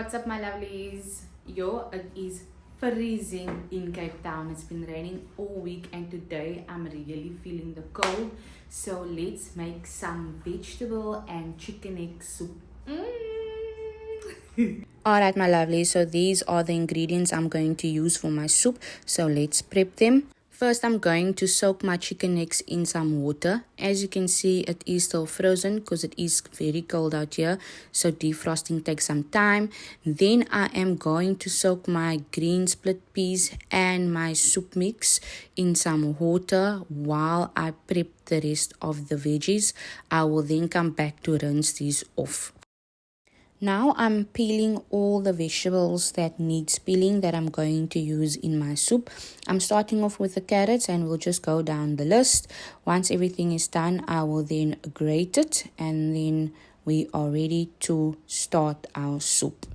What's up, my lovelies? Yo, it is freezing in Cape Town. It's been raining all week, and today I'm really feeling the cold. So let's make some vegetable and chicken egg soup. Alright, my lovely, so these are the ingredients I'm going to use for my soup. So let's prep them. First, I'm going to soak my chicken eggs in some water. As you can see, it is still frozen because it is very cold out here. So defrosting takes some time. Then I am going to soak my green split peas and my soup mix in some water while I prep the rest of the veggies. I will then come back to rinse these off. Now I'm peeling all the vegetables that needs peeling that I'm going to use in my soup. I'm starting off with the carrots and we'll just go down the list. Once everything is done, I will then grate it and then we are ready to start our soup.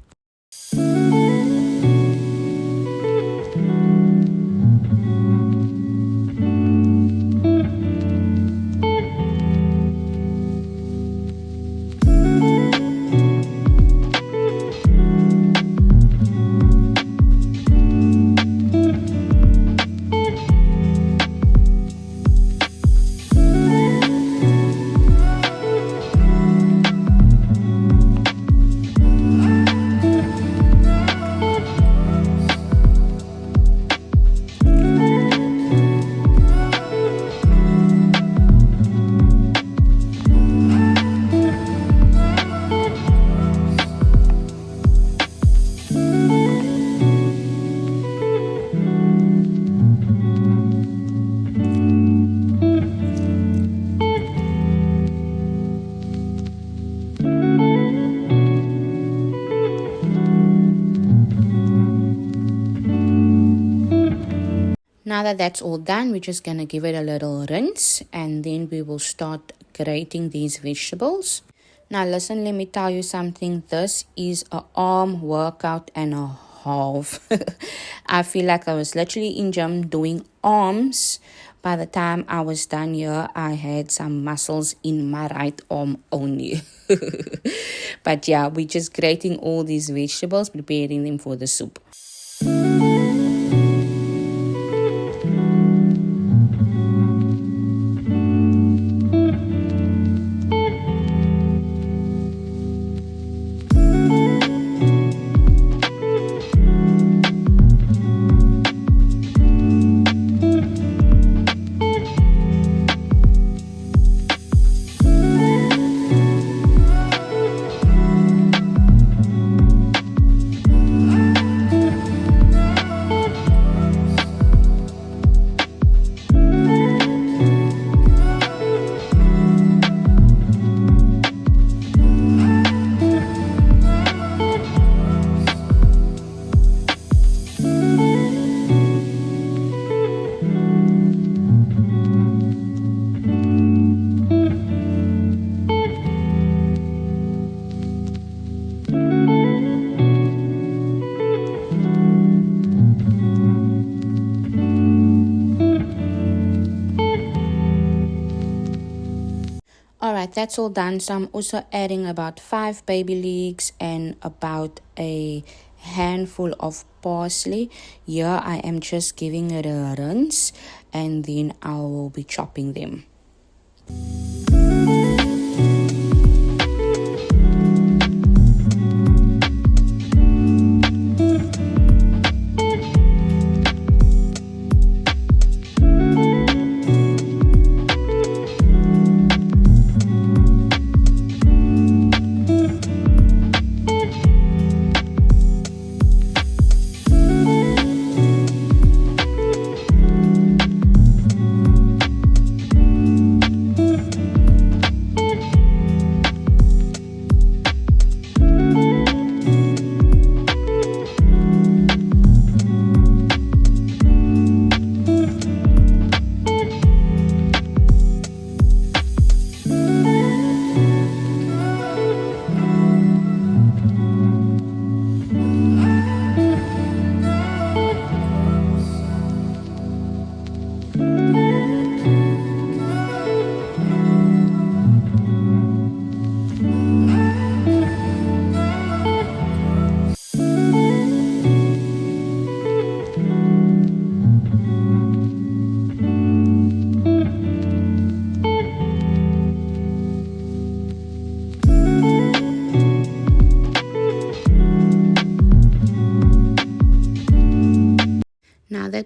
Now that that's all done, we're just going to give it a little rinse and then we will start grating these vegetables. Now listen, let me tell you something. This is an arm workout and a half. I feel like I was literally in gym doing arms. By the time I was done here, I had some muscles in my right arm only. But yeah, we're just grating all these vegetables, preparing them for the soup. Alright, that's all done. So I'm also adding about 5 baby leeks and about a handful of parsley. Here I am just giving it a rinse and then I will be chopping them.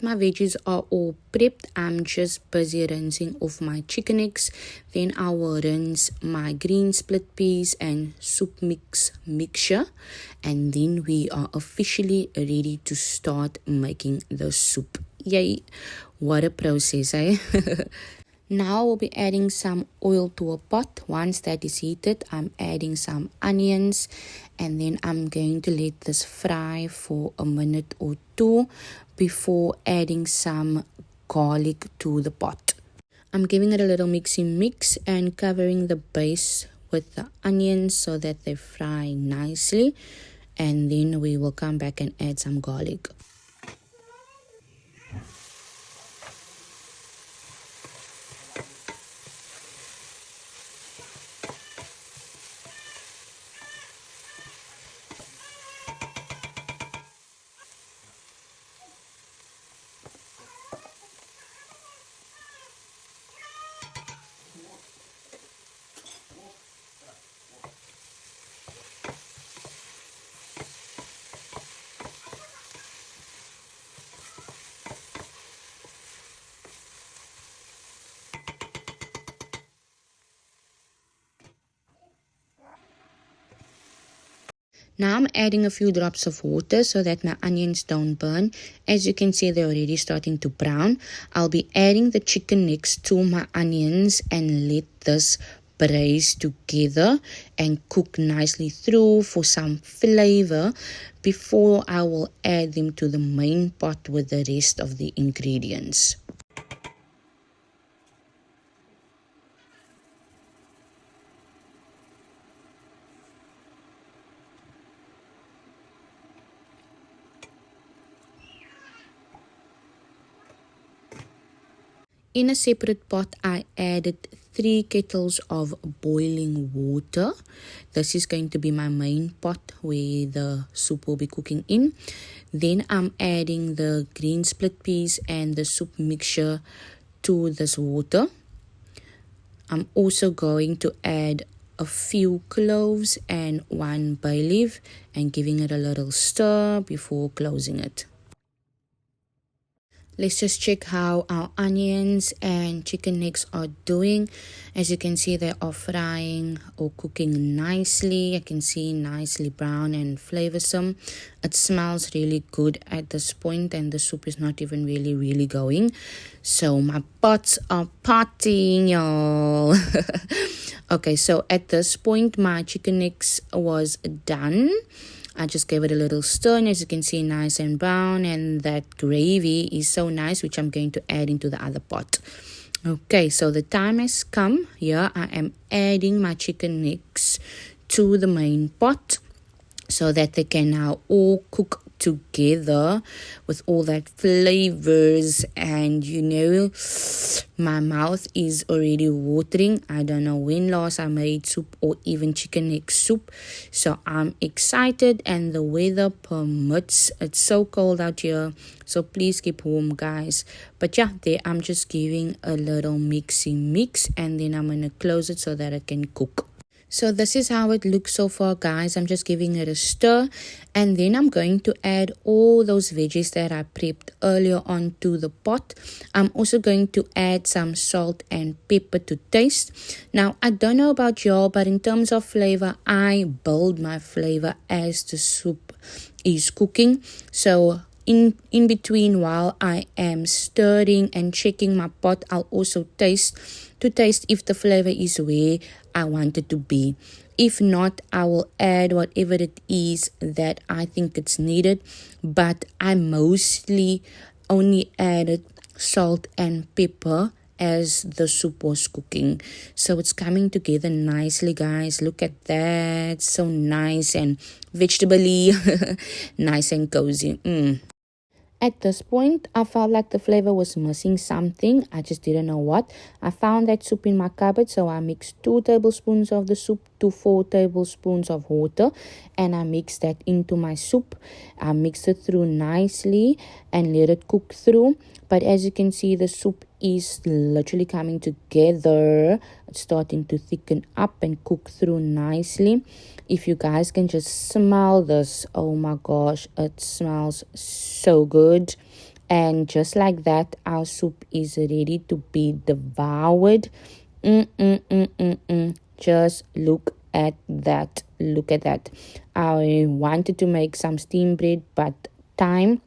that my veggies are all prepped, I'm just busy rinsing off my chicken eggs. Then I will rinse my green split peas and soup mixture. And then we are officially ready to start making the soup. Yay! What a process, eh? Now we'll be adding some oil to a pot. Once that is heated, I'm adding some onions and then I'm going to let this fry for a minute or two before adding some garlic to the pot. I'm giving it a little mixy mix and covering the base with the onions so that they fry nicely, and then we will come back and add some garlic. Now I'm adding a few drops of water so that my onions don't burn. As you can see, they're already starting to brown. I'll be adding the chicken next to my onions and let this braise together and cook nicely through for some flavor before I will add them to the main pot with the rest of the ingredients. In a separate pot, I added 3 kettles of boiling water. This is going to be my main pot where the soup will be cooking in. Then I'm adding the green split peas and the soup mixture to this water. I'm also going to add a few cloves and 1 bay leaf and giving it a little stir before closing it. Let's just check how our onions and chicken necks are doing. As you can see, they are frying or cooking nicely. I can see nicely brown and flavorsome. It smells really good at this point and the soup is not even really going. So my pots are partying, y'all. Okay, so at this point, my chicken necks was done. I just gave it a little stir, and as you can see, nice and brown, and that gravy is so nice, which I'm going to add into the other pot. Okay, so the time has come. Here I am adding my chicken necks to the main pot so that they can now all cook together with all that flavors, and you know, my mouth is already watering. I don't know when last I made soup or even chicken neck soup, so I'm excited and the weather permits. It's so cold out here, so please keep warm, guys. But yeah, there I'm just giving a little mixy mix and then I'm gonna close it so that it can cook. So this is how it looks so far, guys. I'm just giving it a stir and then I'm going to add all those veggies that I prepped earlier on to the pot. I'm also going to add some salt and pepper to taste. Now, I don't know about y'all, but in terms of flavor, I build my flavor as the soup is cooking. So in between while I am stirring and checking my pot, I'll also taste if the flavor is where I want it to be. If not, I will add whatever it is that I think it's needed, but I mostly only added salt and pepper as the soup was cooking. So it's coming together nicely, guys. Look at that, so nice and vegetable-y. Nice and cozy. At this point, I felt like the flavor was missing something. I just didn't know what. I found that soup in my cupboard, so I mixed 2 tablespoons of the soup to 4 tablespoons of water, and I mixed that into my soup. I mixed it through nicely and let it cook through. But as you can see, the soup is literally coming together. It's starting to thicken up and cook through nicely. If you guys can just smell this, oh my gosh, it smells so good. And just like that, our soup is ready to be devoured. Just look at that. Look at that. I wanted to make some steamed bread, but time,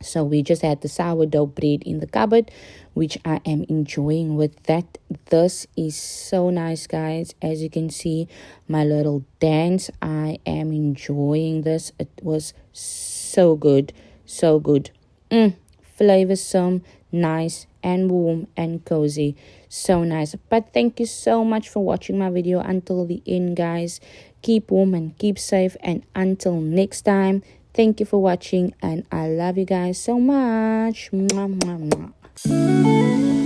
so we just had the sourdough bread in the cupboard, which I am enjoying with that. This is so nice, guys. As you can see, my little dance, I am enjoying this. It was so good. So good. Flavorsome, nice and warm and cozy. So nice. But thank you so much for watching my video until the end, guys. Keep warm and keep safe, and until next time, thank you for watching, and I love you guys so much. Mwah, mwah, mwah.